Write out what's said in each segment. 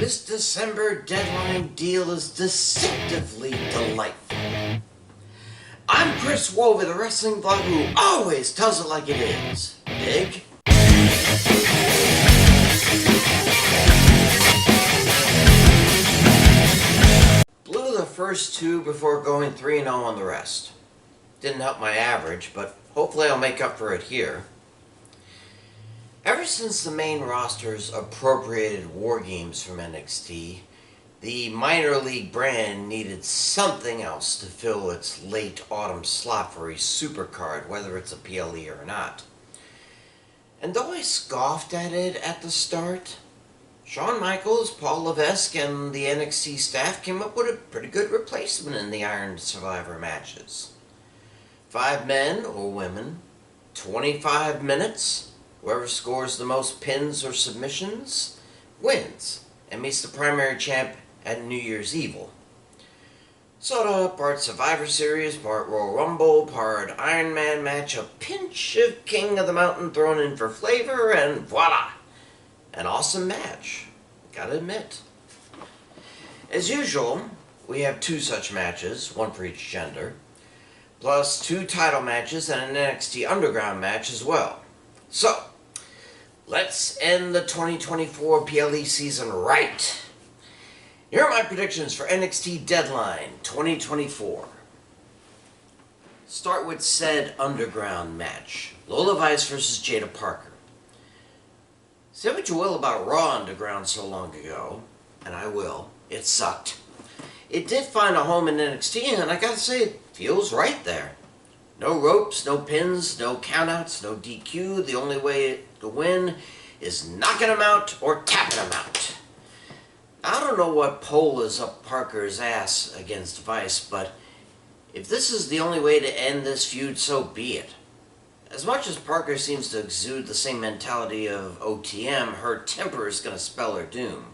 This December deadline deal is deceptively delightful. I'm Chris Wolvie, the wrestling blogger who always tells it like it is. Dig? Blew the first two before going 3-0 on the rest. Didn't help my average, but hopefully I'll make up for it here. Ever since the main rosters appropriated War Games from NXT, the minor league brand needed something else to fill its late autumn slot for a supercard, whether it's a PLE or not. And though I scoffed at it at the start, Shawn Michaels, Paul Levesque, and the NXT staff came up with a pretty good replacement in the Iron Survivor matches. 5 men or women, 25 minutes. Whoever scores the most pins or submissions wins and meets the primary champ at New Year's Evil. Sort of part Survivor Series, part Royal Rumble, part Iron Man match, a pinch of King of the Mountain thrown in for flavor, and voila! An awesome match, gotta admit. As usual, we have 2 such matches, 1 for each gender, plus 2 title matches and an NXT Underground match as well. So, let's end the 2024 PLE season right. Here are my predictions for NXT Deadline 2024. Start with said Underground match. Lola Vice versus Jada Parker. Say what you will about Raw Underground so long ago, and I will, it sucked. It did find a home in NXT, and I gotta say, it feels right there. No ropes, no pins, no countouts, no DQ. The only way to win is knocking him out or tapping him out. I don't know what pole is up Parker's ass against Vice, but if this is the only way to end this feud, so be it. As much as Parker seems to exude the same mentality of OTM, her temper is going to spell her doom.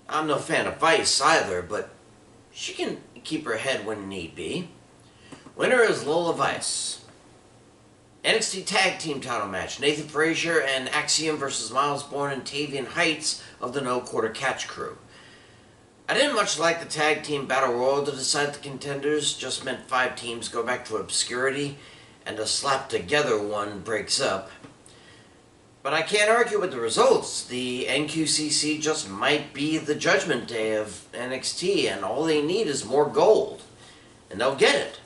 I'm no fan of Vice either, but she can keep her head when need be. Winner is Lola Vice. NXT Tag Team title match. Nathan Frazier and Axiom versus Miles Bourne and Tavian Heights of the No Quarter Catch crew. I didn't much like the Tag Team Battle Royal to decide the contenders. Just meant 5 teams go back to obscurity and a slap together one breaks up. But I can't argue with the results. The NQCC just might be the judgment day of NXT, and all they need is more gold. And they'll get it,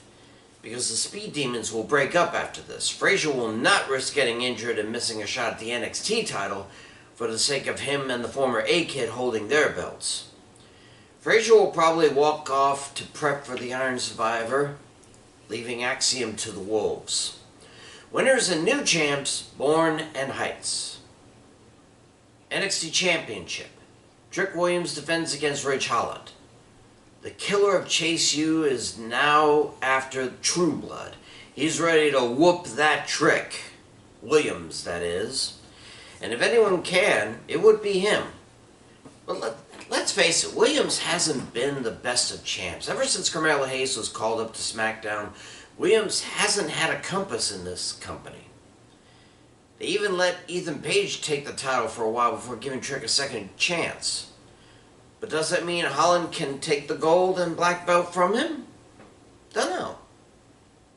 because the Speed Demons will break up after this. Frazier will not risk getting injured and missing a shot at the NXT title for the sake of him and the former A-Kid holding their belts. Frazier will probably walk off to prep for the Iron Survivor, leaving Axiom to the Wolves. Winners and new champs, Bourne and Heights. NXT Championship. Trick Williams defends against Ridge Holland. The killer of Chase U is now after True Blood. He's ready to whoop that Trick. Williams, that is. And if anyone can, it would be him. But let's face it, Williams hasn't been the best of champs. Ever since Carmelo Hayes was called up to SmackDown, Williams hasn't had a compass in this company. They even let Ethan Page take the title for a while before giving Trick a second chance. But does that mean Holland can take the gold and black belt from him? Dunno.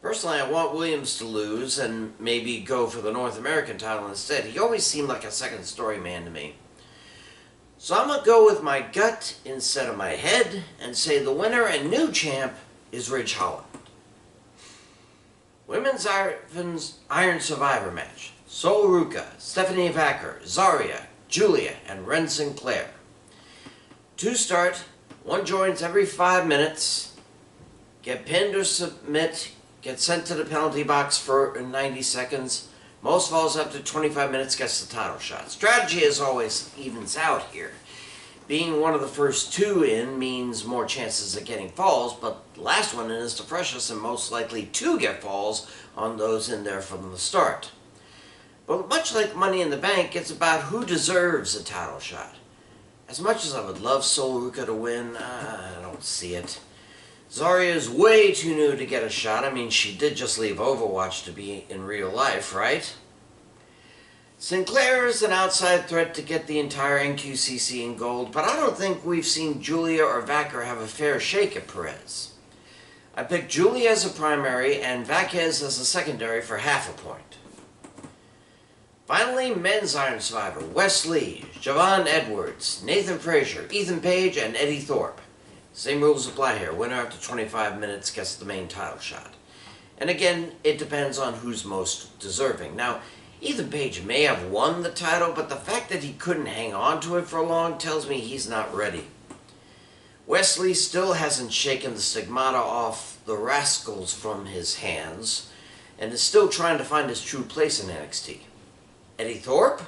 Personally, I want Williams to lose and maybe go for the North American title instead. He always seemed like a second story man to me. So I'm going to go with my gut instead of my head and say the winner and new champ is Ridge Holland. Women's Iron Survivor match. Sol Ruca, Stephanie Vacker, Zarya, Julia, and Ren Sinclair. 2 start, 1 joins every 5 minutes, get pinned or submit, get sent to the penalty box for 90 seconds. Most falls after 25 minutes gets the title shot. Strategy as always evens out here. Being one of the first 2 in means more chances of getting falls, but the last one in is the freshest and most likely to get falls on those in there from the start. But much like Money in the Bank, it's about who deserves a title shot. As much as I would love Sol Ruca to win, I don't see it. Zarya is way too new to get a shot. I mean, she did just leave Overwatch to be in real life, right? Sinclair is an outside threat to get the entire NQCC in gold, but I don't think we've seen Julia or Vacker have a fair shake at Perez. I picked Julia as a primary and Vaquez as a secondary for half a point. Finally, men's Iron Survivor: Wes Lee, Javon Edwards, Nathan Frazier, Ethan Page, and Eddie Thorpe. Same rules apply here. Winner after 25 minutes gets the main title shot. And again, it depends on who's most deserving. Now, Ethan Page may have won the title, but the fact that he couldn't hang on to it for long tells me he's not ready. Wes Lee still hasn't shaken the stigmata off the rascals from his hands, and is still trying to find his true place in NXT. Eddie Thorpe?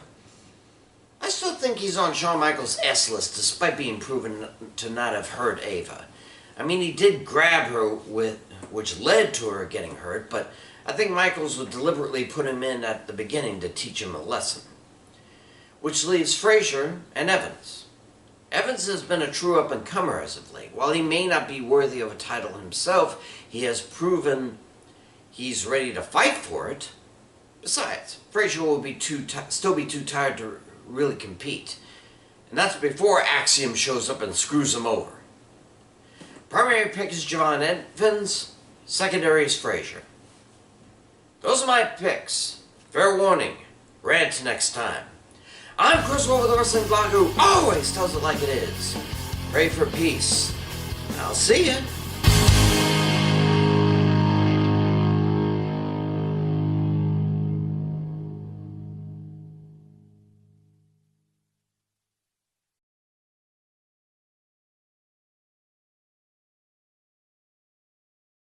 I still think he's on Shawn Michaels' S list, despite being proven to not have hurt Ava. I mean, he did grab her, which led to her getting hurt, but I think Michaels would deliberately put him in at the beginning to teach him a lesson. Which leaves Frazier and Evans. Evans has been a true up-and-comer as of late. While he may not be worthy of a title himself, he has proven he's ready to fight for it. Besides, Frazier will still be too tired to really compete. And that's before Axiom shows up and screws him over. Primary pick is Javon Evans. Secondary is Frazier. Those are my picks. Fair warning, rant next time. I'm Chris Wolvie, the wrestling blog who always tells it like it is. Pray for peace. I'll see ya.